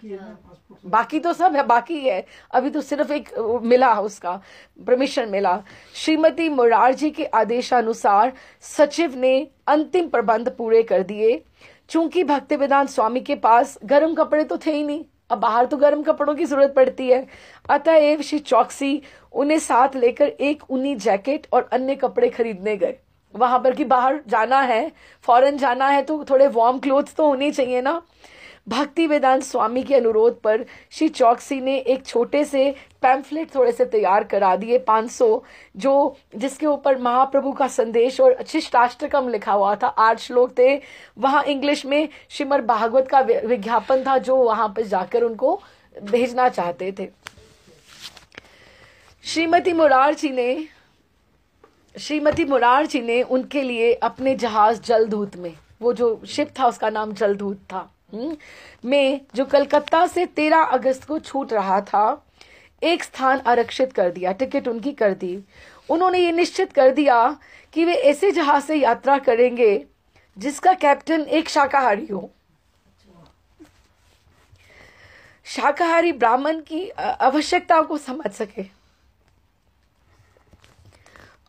बाकी तो सब है, बाकी है, अभी तो सिर्फ एक मिला, उसका परमिशन मिला। श्रीमती मुरारजी के आदेशानुसार सचिव ने अंतिम प्रबंध पूरे कर दिए। चूंकि भक्ति वेदांत स्वामी के पास गर्म कपड़े तो थे ही नहीं, अब बाहर तो गर्म कपड़ों की जरूरत पड़ती है, अतएव श्री चौकसी उन्हें साथ लेकर एक ऊनी जैकेट और अन्य कपड़े खरीदने गए। वहां पर कि बाहर जाना है, फॉरेन जाना है, तो थोड़े वार्म क्लोथ्स तो होने चाहिए ना। भक्ति वेदांत स्वामी के अनुरोध पर श्री चौकसी ने एक छोटे से पैम्फलेट थोड़े से तैयार करा दिए, 500, जिसके ऊपर महाप्रभु का संदेश और शिष्टाष्टकम लिखा हुआ था। 8 श्लोक थे। वहां इंग्लिश में श्रीमद् भागवत का विज्ञापन था जो वहां पर जाकर उनको भेजना चाहते थे। श्रीमती मुरारजी ने उनके लिए अपने जहाज जलदूत में, वो जो शिप था उसका नाम जलदूत था, में जो कलकत्ता से 13 अगस्त को छूट रहा था, एक स्थान आरक्षित कर दिया, टिकट उनकी कर दी। उन्होंने ये निश्चित कर दिया कि वे ऐसे जहाज से यात्रा करेंगे जिसका कैप्टन एक शाकाहारी हो। शाकाहारी ब्राह्मण की आवश्यकता को समझ सके।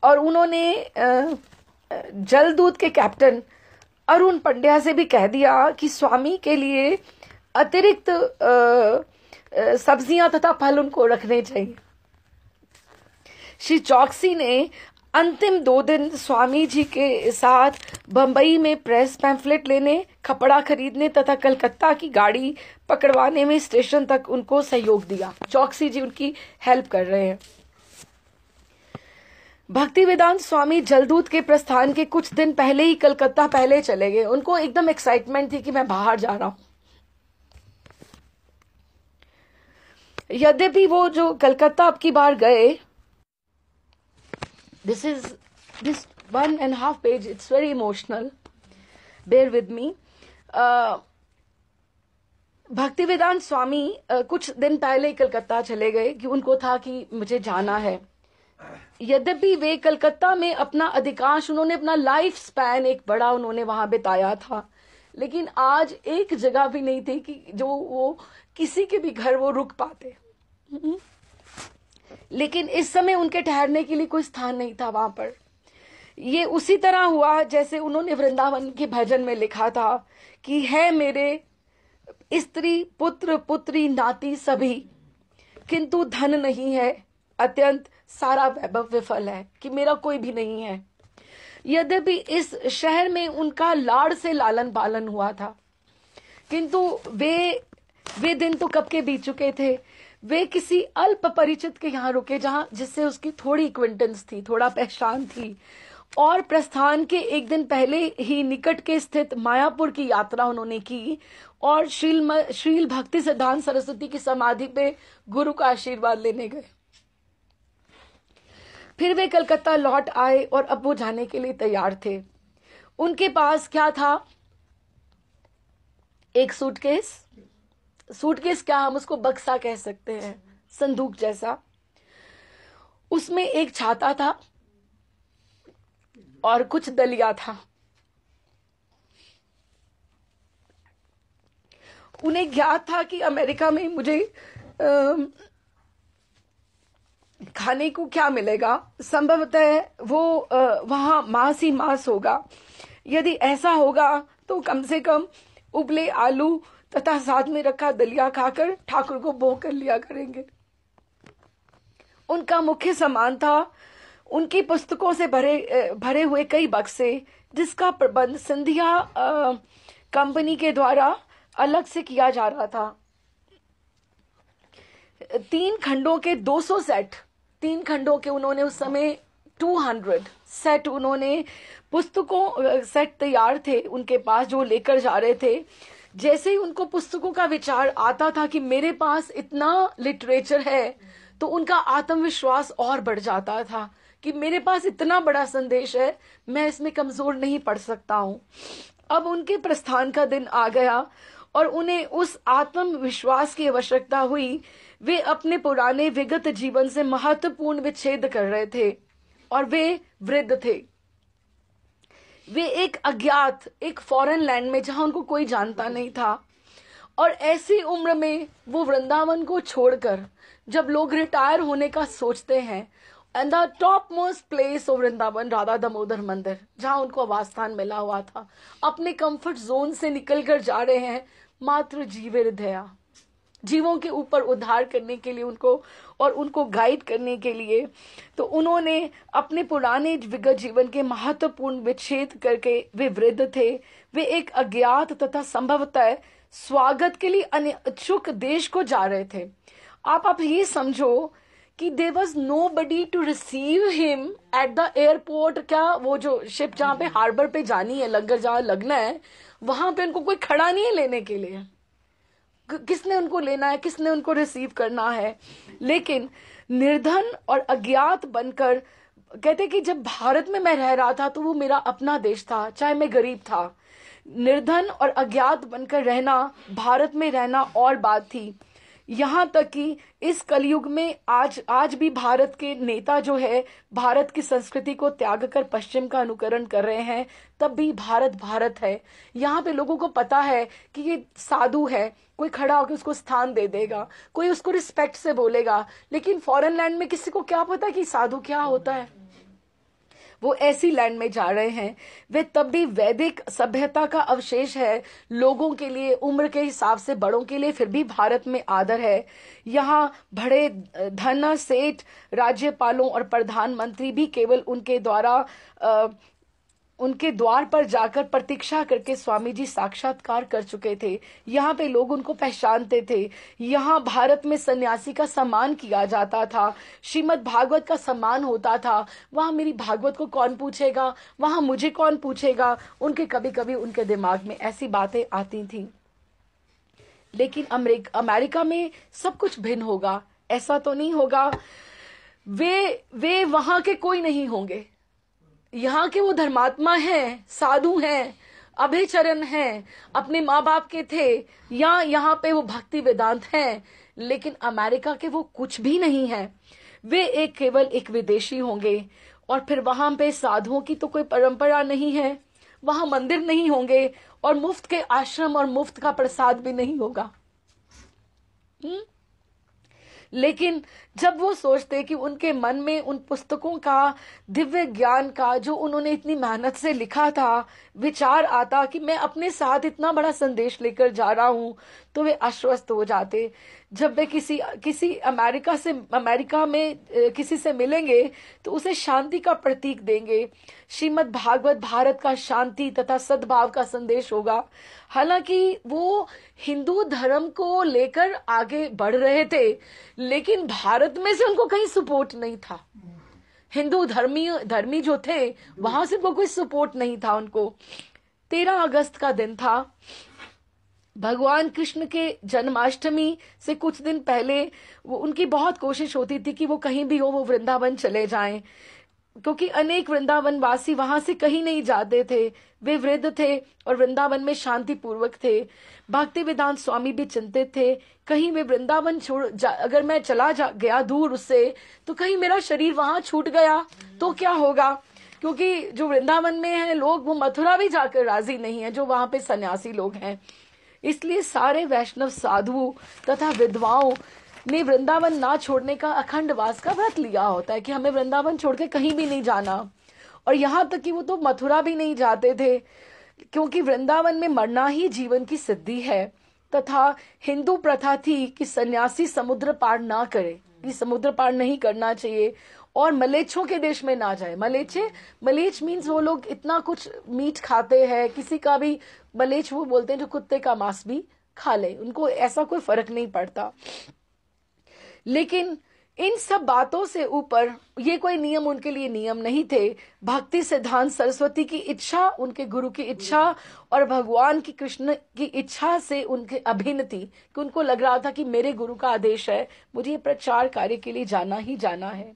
और उन्होंने जलदूत के कैप्टन अरुण पंड्या से भी कह दिया कि स्वामी के लिए अतिरिक्त सब्जियां तथा फल उनको रखने चाहिए। श्री चौकसी ने अंतिम 2 दिन स्वामी जी के साथ बंबई में प्रेस पैम्फलेट लेने, कपड़ा खरीदने तथा कलकत्ता की गाड़ी पकड़वाने में स्टेशन तक उनको सहयोग दिया। चौकसी जी उनकी हेल्प कर रहे हैं। भक्ति वेदांत स्वामी जलदूत के प्रस्थान के कुछ दिन पहले ही कलकत्ता पहले चले गए। उनको एकदम एक्साइटमेंट थी कि मैं बाहर जा रहा हूं। यद्यपि वो जो कलकत्ता अब की बार गए, this 1.5 page, it's very emotional, bear with me. Bhakti Vedanta स्वामी कुछ दिन पहले कलकत्ता चले गए कि उनको था कि मुझे जाना है। यद्यपि वे कलकत्ता में उन्होंने अपना लाइफ स्पैन एक बड़ा उन्होंने वहां बिताया था, लेकिन आज एक जगह भी नहीं थी कि जो वो किसी के भी घर वो रुक पाते। लेकिन इस समय उनके ठहरने के लिए कोई स्थान नहीं था वहां पर। ये उसी तरह हुआ जैसे उन्होंने वृंदावन के भजन में लिखा था कि है मेरे स्त्री पुत्र पुत्री नाती सभी, किंतु धन नहीं है, अत्यंत सारा वैभव विफल है, कि मेरा कोई भी नहीं है। यद्यपि इस शहर में उनका लाड़ से लालन पालन हुआ था, किंतु वे दिन तो कब के बीत चुके थे। वे किसी अल्प परिचित के यहाँ रुके, जहां जिससे उसकी थोड़ी एक्विंटेंस थी, थोड़ा पहचान थी, और प्रस्थान के एक दिन पहले ही निकट के स्थित मायापुर की यात्रा उन्होंने की और श्रील भक्ति सिद्धांत सरस्वती की समाधि पे गुरु का आशीर्वाद लेने गए। फिर वे कलकत्ता लौट आए और अब वो जाने के लिए तैयार थे। उनके पास क्या था? एक सूटकेस क्या, हम उसको बक्सा कह सकते हैं, संदूक जैसा। उसमें एक छाता था और कुछ दलिया था। उन्हें ज्ञात था कि अमेरिका में मुझे खाने को क्या मिलेगा। संभवतः वो वहां मांस ही मांस होगा। यदि ऐसा होगा तो कम से कम उबले आलू तथा साथ में रखा दलिया खाकर ठाकुर को भोग कर लिया करेंगे। उनका मुख्य सामान था उनकी पुस्तकों से भरे हुए कई बक्से, जिसका प्रबंध सिंधिया कंपनी के द्वारा अलग से किया जा रहा था। 3 खंडों के 200 सेट, 3 खंडों के उन्होंने उस समय 200 सेट उन्होंने पुस्तकों सेट तैयार थे उनके पास, जो लेकर जा रहे थे। जैसे ही उनको पुस्तकों का विचार आता था कि मेरे पास इतना लिटरेचर है, तो उनका आत्मविश्वास और बढ़ जाता था कि मेरे पास इतना बड़ा संदेश है, मैं इसमें कमजोर नहीं पड़ सकता हूं। अब उनके प्रस्थान का दिन आ गया और उन्हें उस आत्मविश्वास की आवश्यकता हुई। वे अपने पुराने विगत जीवन से महत्वपूर्ण विच्छेद कर रहे थे और वे वृद्ध थे। वे एक अज्ञात, एक फॉरेन लैंड में, जहां उनको कोई जानता नहीं था, और ऐसी उम्र में वो वृंदावन को छोड़कर, जब लोग रिटायर होने का सोचते हैं, and the top most place of Vrindavan, Radha Damodar मंदिर, जहां उनको आवासस्थान मिला हुआ था, अपने कंफर्ट जोन से निकलकर जा रहे हैं मात्र जीवे दया, जीवों के ऊपर उद्धार करने के लिए उनको और उनको गाइड करने के लिए। तो उन्होंने अपने पुराने विगत जीवन के महत्वपूर्ण विच्छेद करके, वे वृद्ध थे, वे एक अज्ञात तथा संभवतः स्वागत के लिए अनिच्छुक देश को जा रहे थे। आप ये समझो कि there was nobody to receive him at the airport. क्या वो जो शिप जहां पे हार्बर पे जानी है, लंगर जहां लगना है, वहां पे उनको कोई खड़ा नहीं है लेने के लिए। किसने उनको लेना है, किसने उनको रिसीव करना है। लेकिन निर्धन और अज्ञात बनकर, कहते कि जब भारत में मैं रह रहा था तो वो मेरा अपना देश था, चाहे मैं गरीब था। निर्धन और अज्ञात बनकर रहना, भारत में रहना और बात थी। यहां तक कि इस कलयुग में आज भी भारत के नेता जो है, भारत की संस्कृति को त्याग कर पश्चिम का अनुकरण कर रहे हैं, तब भी भारत भारत है। यहाँ पे लोगों को पता है कि ये साधु है, कोई खड़ा होकर उसको स्थान दे देगा, कोई उसको रिस्पेक्ट से बोलेगा। लेकिन फॉरेन लैंड में किसी को क्या पता कि साधु क्या होता है। वो ऐसी लैंड में जा रहे हैं। वे तब भी वैदिक सभ्यता का अवशेष है। लोगों के लिए, उम्र के हिसाब से बड़ों के लिए फिर भी भारत में आदर है। यहाँ बड़े धन सेठ, राज्यपालों और प्रधानमंत्री भी केवल उनके द्वार पर जाकर प्रतीक्षा करके स्वामी जी साक्षात्कार कर चुके थे। यहाँ पे लोग उनको पहचानते थे। यहाँ भारत में सन्यासी का सम्मान किया जाता था, श्रीमद् भागवत का सम्मान होता था। वहां मेरी भागवत को कौन पूछेगा, वहां मुझे कौन पूछेगा। उनके कभी कभी उनके दिमाग में ऐसी बातें आती थी। लेकिन अमेरिका में सब कुछ भिन्न होगा, ऐसा तो नहीं होगा। वे वहां के कोई नहीं होंगे। यहाँ के वो धर्मात्मा हैं, साधु हैं, अभयचरण हैं, अपने माँ बाप के थे, या यहाँ पे वो भक्ति वेदांत हैं। लेकिन अमेरिका के वो कुछ भी नहीं है। वे केवल एक विदेशी होंगे। और फिर वहां पे साधुओं की तो कोई परंपरा नहीं है, वहां मंदिर नहीं होंगे, और मुफ्त के आश्रम और मुफ्त का प्रसाद भी नहीं होगा। लेकिन जब वो सोचते कि उनके मन में उन पुस्तकों का, दिव्य ज्ञान का, जो उन्होंने इतनी मेहनत से लिखा था, विचार आता कि मैं अपने साथ इतना बड़ा संदेश लेकर जा रहा हूं, तो वे आश्वस्त हो जाते। जब वे किसी किसी अमेरिका में किसी से मिलेंगे तो उसे शांति का प्रतीक देंगे। श्रीमद् भागवत भारत का शांति तथा सद्भाव का संदेश होगा। हालांकि वो हिंदू धर्म को लेकर आगे बढ़ रहे थे, लेकिन भारत में से उनको कहीं सपोर्ट नहीं था। हिंदू धर्मी जो थे वहां से वो कोई सपोर्ट नहीं था उनको। 13 अगस्त का दिन था। भगवान कृष्ण के जन्माष्टमी से कुछ दिन पहले वो उनकी बहुत कोशिश होती थी कि वो कहीं भी हो वो वृंदावन चले जाएं, क्योंकि अनेक वृंदावन वासी वहां से कहीं नहीं जाते थे। वे वृद्ध थे और वृंदावन में शांति पूर्वक थे। भक्ति वेदांत स्वामी भी चिंतित थे, कहीं वे वृंदावन अगर मैं गया दूर उससे, तो कहीं मेरा शरीर वहां छूट गया तो क्या होगा, क्योंकि जो वृंदावन में है लोग वो मथुरा भी जाकर राजी नहीं है, जो वहां पे सन्यासी लोग हैं। इसलिए सारे वैष्णव साधुओं तथा विधवाओं ने वृंदावन ना छोड़ने का अखंड वास का व्रत लिया होता है कि हमें वृंदावन छोड़ के कहीं भी नहीं जाना। और यहाँ तक कि वो तो मथुरा भी नहीं जाते थे, क्योंकि वृंदावन में मरना ही जीवन की सिद्धि है। तथा हिंदू प्रथा थी कि सन्यासी समुद्र पार ना करे, कि समुद्र पार नहीं करना चाहिए और मलेच्छों के देश में ना जाए। मलेच्छ मीन्स वो लोग इतना कुछ मीट खाते हैं, किसी का भी मलेच्छ वो बोलते हैं जो कुत्ते का मांस भी खा ले, उनको ऐसा कोई फर्क नहीं पड़ता। लेकिन इन सब बातों से ऊपर ये कोई नियम उनके लिए नियम नहीं थे। भक्ति सिद्धांत सरस्वती की इच्छा, उनके गुरु की इच्छा और भगवान की कृष्ण की इच्छा से उनके अभिन्न थी कि उनको लग रहा था कि मेरे गुरु का आदेश है, मुझे ये प्रचार कार्य के लिए जाना ही जाना है।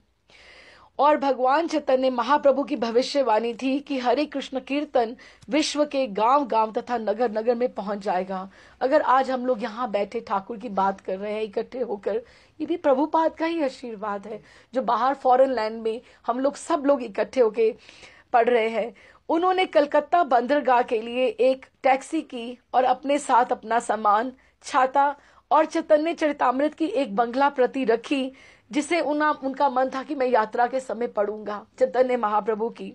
और भगवान चैतन्य महाप्रभु की भविष्यवाणी थी कि हरे कृष्ण कीर्तन विश्व के गांव गांव तथा नगर नगर में पहुंच जाएगा। अगर आज हम लोग यहाँ बैठे ठाकुर की बात कर रहे हैं इकट्ठे होकर, ये भी प्रभुपाद का ही आशीर्वाद है। जो बाहर फॉरेन लैंड में हम लोग सब लोग इकट्ठे होके पढ़ रहे हैं। उन्होंने कलकत्ता बंदरगाह के लिए एक टैक्सी की और अपने साथ अपना सामान, छाता और चैतन्य चरितामृत की एक बंगला प्रति रखी, जिसे उनका मन था कि मैं यात्रा के समय पढ़ूंगा चैतन्य महाप्रभु की।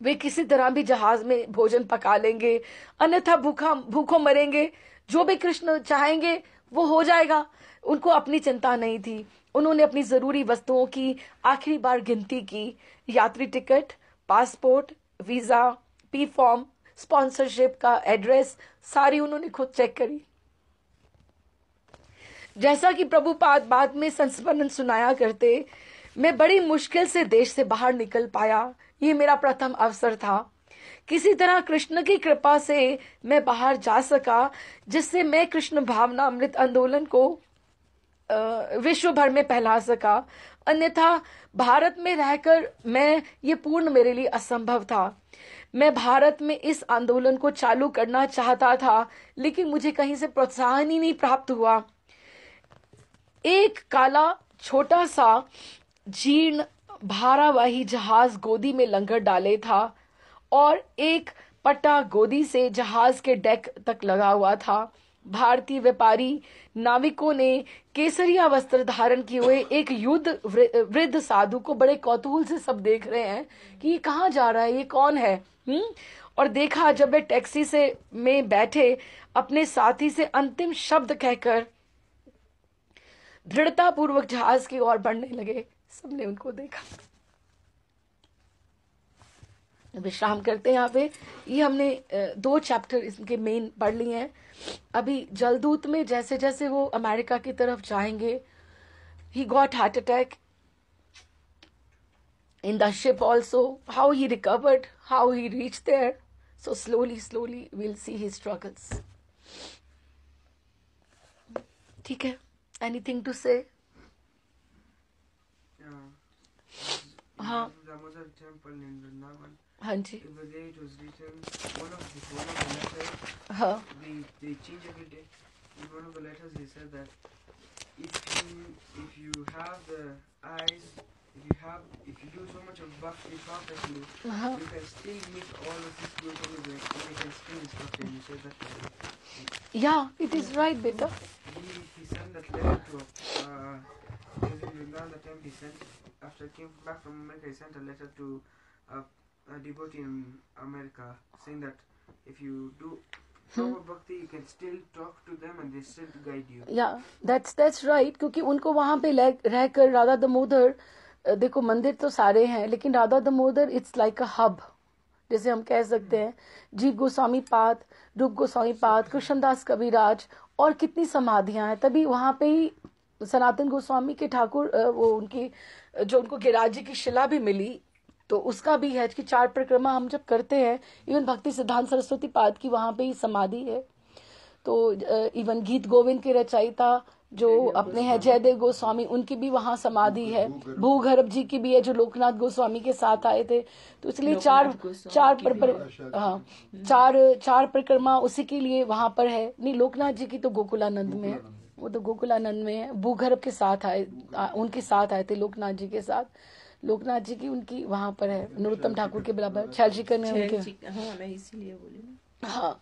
वे किसी तरह भी जहाज में भोजन पका लेंगे, अन्यथा भूखों मरेंगे। जो भी कृष्ण चाहेंगे वो हो जाएगा, उनको अपनी चिंता नहीं थी। उन्होंने अपनी जरूरी वस्तुओं की आखिरी बार गिनती की। यात्री ticket, passport, visa, P form, sponsorship का एड्रेस सारी उन्होंने खुद चेक करी। जैसा कि प्रभुपाद बाद में संस्मरण सुनाया करते, मैं बड़ी मुश्किल से देश से बाहर निकल पाया। ये मेरा प्रथम अवसर था। किसी तरह कृष्ण की कृपा से मैं बाहर जा सका, जिससे मैं कृष्ण भावना अमृत आंदोलन को विश्व भर में फैला सका। अन्यथा भारत में रहकर ये पूर्ण मेरे लिए असंभव था। मैं भारत में इस आंदोलन को चालू करना चाहता था, लेकिन मुझे कहीं से प्रोत्साहन ही नहीं प्राप्त हुआ। एक काला छोटा सा जीर्ण भारवाही जहाज गोदी में लंगर डाले था और एक पट्टा गोदी से जहाज के डेक तक लगा हुआ था। भारतीय व्यापारी नाविकों ने केसरिया वस्त्र धारण किए हुए एक वृद्ध साधु को बड़े कौतूहल से सब देख रहे हैं कि ये कहाँ जा रहा है, ये कौन है। और देखा जब वे टैक्सी में बैठे, अपने साथी से अंतिम शब्द कहकर दृढ़ता पूर्वक जहाज की ओर बढ़ने लगे। सबने उनको देखा। विश्राम करते हैं यहाँ पे। ये हमने 2 चैप्टर इसके मेन पढ़ लिए हैं। अभी जलदूत में जैसे जैसे वो अमेरिका की तरफ जाएंगे, he got heart attack in the ship also, how he recovered, how he reached there. So slowly we'll see his struggles. ठीक है, anything to say? हाँ, Damodar temple in Vrindavan. हाँ जी, In the day it was written, one of the letters, हाँ, they change every day. In one of the letters he said that if you have the eyes, if you do so much of bhakti perfectly, हाँ, you can still meet all of these people and you can still instruct them. He said that. yeah, it is right, beta. He sent that letter to in Vrindavan. The time he sent, after he came back from America, he sent a letter to a devotee in America saying that if you do proper bhakti, you can still talk to them and they still guide you. या that's right, क्योंकि उनको वहां पे रहकर राधा दामोदर, देखो मंदिर तो सारे हैं लेकिन Radha Damodar it's like a hub, जैसे हम कह सकते हैं। जीव गोस्वामी पाद, रूप गोस्वामी पाद, कृष्णदास कविराज, और कितनी समाधियां हैं। तभी वहां पे ही सनातन गोस्वामी के ठाकुर वो उनकी जो उनको गिरिराज जी की शिला भी मिली, तो उसका भी है कि 4 परिक्रमा हम जब करते हैं, इवन भक्ति सिद्धांत सरस्वती पाद की वहां पे ही समाधि है। तो इवन गीत गोविंद के रचयिता जो अपने हैं जयदेव गोस्वामी, उनकी भी वहां समाधि है। भूगर्भ जी की भी है जो लोकनाथ गोस्वामी के साथ आए थे। तो इसलिए चार परिक्रमा उसी के लिए वहां पर है। नहीं, लोकनाथ जी की तो गोकुलानंद में है, वो तो गोकुलानंद में है। भूगर्भ के साथ आए, उनके साथ आए थे लोकनाथ जी के साथ। लोकनाथ जी की उनकी वहां पर है, नरोत्तम ठाकुर के बराबर, छैल शिखर में उनके। हाँ, मैं इसीलिए बोली ना। हाँ,